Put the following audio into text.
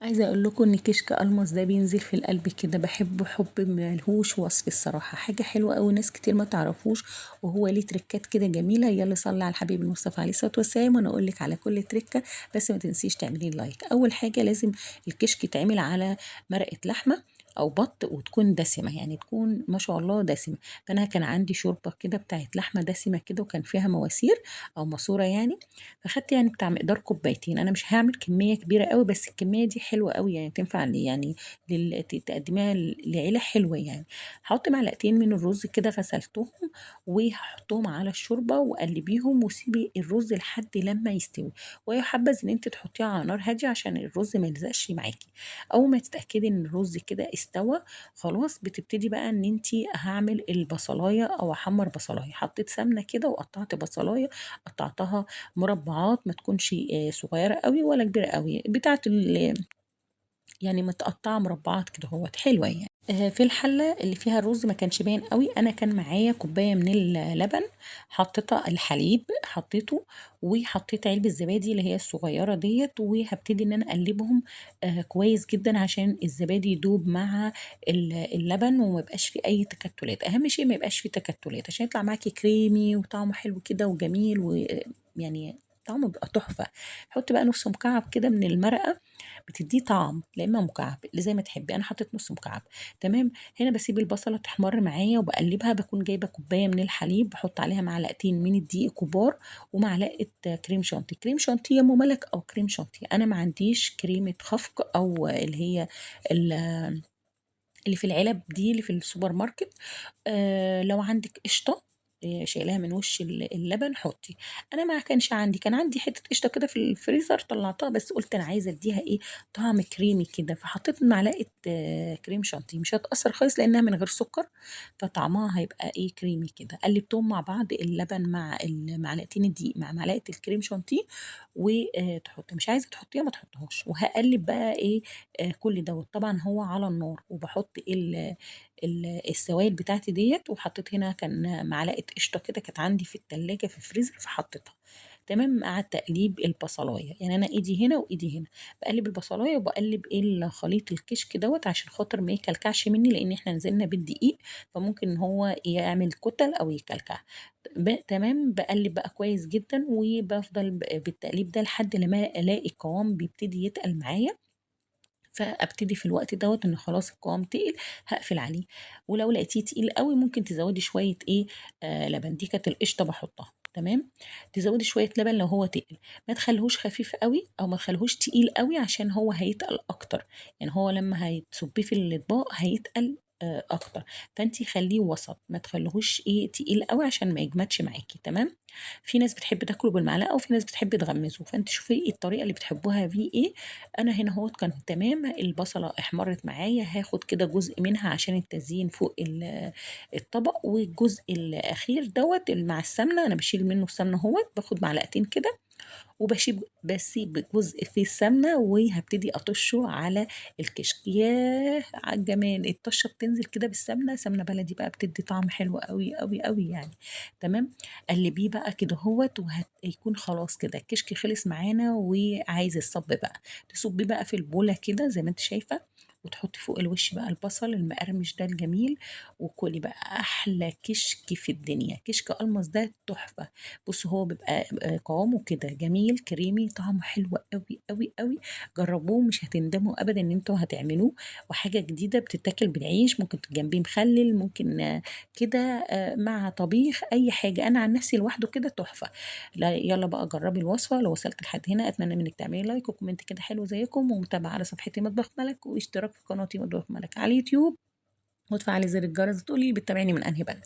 عايزة اقول لكم ان كشك الماس ده بينزل في القلب كده، بحبه حب ملهوش وصف الصراحة. حاجة حلوة قوي، ناس كتير ما تعرفوش، وهو ليه تركات كده جميلة. يلا صلي على الحبيب المصطفى عليه الصلاة والسلام وانا اقول لك على كل تركة. بس ما تنسيش تعملي لايك. اول حاجة لازم الكشك يتعمل على مرقة لحمة او بط، وتكون دسمة، يعني تكون ما شاء الله دسمة. فانا كان عندي شوربة كده بتاعت لحمة دسمة كده، وكان فيها مواسير او ماسورة يعني. فاخدت يعني بتاع مقدار كوبايتين. انا مش هعمل كميه كبيره قوي، بس الكميه دي حلوه قوي يعني، تنفع يعني تقدميها لعيله حلوه يعني. هحط معلقتين من الرز كده غسلتهم، وهحطهم على الشوربه وقلبيهم، وسيبي الرز لحد لما يستوي. ويحبذ ان انت تحطيه على نار هاديه عشان الرز ما يلزقش معاكي. اول ما تتاكدي ان الرز كده استوى خلاص، بتبتدي بقى ان انت هعمل البصلايه او احمر بصلايه. حطيت سمنه كده وقطعت بصلايه، قطعتها مربعات، ما تكونش صغيرة قوي ولا كبيرة قوي، بتاعت يعني متقطعة مربعات كده، هو حلوة يعني. في الحلة اللي فيها الرز ما كانش باين قوي، انا كان معايا كوباية من اللبن، حطيتها الحليب حطيته، وحطيت علبة الزبادي اللي هي الصغيرة ديت، وهبتدي ان انا اقلبهم كويس جدا عشان الزبادي يدوب مع اللبن، وما يبقاش فيه اي تكتلات. اهم شيء ما يبقاش فيه تكتلات عشان يطلع معاكي كريمي وطعمه حلو كده وجميل، ويعني طعمه بيبقى تحفة. حط بقى نص مكعب كده من المرقة، بتديه طعم، لا اما مكعب اللي زي ما تحبي. انا حطيت نص مكعب. تمام. هنا بسيب البصله تحمر معايا وبقلبها. بكون جايبه كوبايه من الحليب، بحط عليها معلقتين من الدقيق كبار، ومعلقه كريم شانتي. كريم شانتي يا ام ملك او كريم شانتي، انا ما عنديش كريمه خفق او اللي هي اللي في العلب دي اللي في السوبر ماركت. لو عندك قشطه شايلاها من وش اللبن حطي. انا ما كانش عندي، كان عندي حته قشطه كده في الفريزر طلعتها، بس قلت انا عايزه اديها ايه، طعم كريمي كده، فحطيت معلقه كريم شانتي. مش هتاثر خالص لانها من غير سكر، فطعمها هيبقى ايه كريمي كده. قلبتهم مع بعض، اللبن مع معلقتين الدقيق مع معلقه الكريم شانتي، وتحطي، مش عايزه تحطيها ما تحطهاش. وهقلب بقى ايه كل دوت. طبعا هو على النار، وبحط السوائل بتاعتي ديت. وحطيت هنا كان معلقه قشطه كده كانت عندي في التلاجة في الفريزر، فحطيتها. تمام. مع تقليب البصلايه، يعني انا ايدي هنا وايدي هنا بقلب البصلايه، وبقلب ايه الخليط الكشك دوت عشان خاطر ما يكلكعش مني، لان احنا نزلنا بالدقيق، فممكن ان هو يعمل كتل او يكلكع. تمام. بقلب بقى كويس جدا، وبفضل بالتقليب ده لحد لما الاقي القوام بيبتدي يتقل معايا. فابتدي في الوقت دوت ان خلاص القوام تقل، هقفل عليه. ولو لقيتيه تقيل قوي ممكن تزودي شويه ايه لبن. دي كانت القشطه بحطها. تمام. تزودي شويه لبن لو هو تقل، ما تخليهوش خفيف قوي او ما تخليهوش تقيل قوي عشان هو هيتقل اكتر. يعني هو لما هيتصبيه في الاطباق هيتقل اكتر. فانتي خليه وسط، ما تخليهوش ايه تقيل قوي عشان ما يجمدش معاكي. تمام. في ناس بتحب تاكله بالمعلقه، وفي ناس بتحب تغمسه، فانت شوفي ايه الطريقه اللي بتحبوها فيه ايه. انا هنا هو كان تمام. البصله احمرت معايا، هاخد كده جزء منها عشان التزيين فوق الطبق. والجزء الاخير دوت اللي مع السمنه انا بشيل منه السمنه، هو باخد معلقتين كده، بسيب جزء في السمنه، وهبتدي اطشه على الكشك. ياه على الجمال، الطشه بتنزل كده بالسمنه، سمنه بلدي بقى، بتدي طعم حلو قوي قوي قوي يعني. تمام. قلبيه بقى كده هوت، وهيكون خلاص كده الكشك خلص معانا. وعايز الصب بقى، تصبيه بقى في البوله كده زي ما انت شايفه، وتحطي فوق الوش بقى البصل المقرمش ده الجميل. وكلي بقى احلى كشك في الدنيا. كشك الماس ده تحفه. بص هو بيبقى قوامه كده جميل كريمي، طعمه حلو قوي قوي قوي. جربوه مش هتندموا ابدا ان انتوا هتعملوه. وحاجه جديده بتتاكل بالعيش، ممكن جنبيه مخلل، ممكن كده مع طبيخ اي حاجه. انا عن نفسي لوحده كده تحفه. لا يلا بقى جربي الوصفه. لو وصلت لحد هنا اتمنى منك تعملي لايك وكومنت كده حلو زيكم، ومتابعه على صفحتي مطبخ ملك، واشتراك في قناتي مطبخ ملك على اليوتيوب، وتفعلي زر الجرس تقولي بتتابعيني من انهي بلد.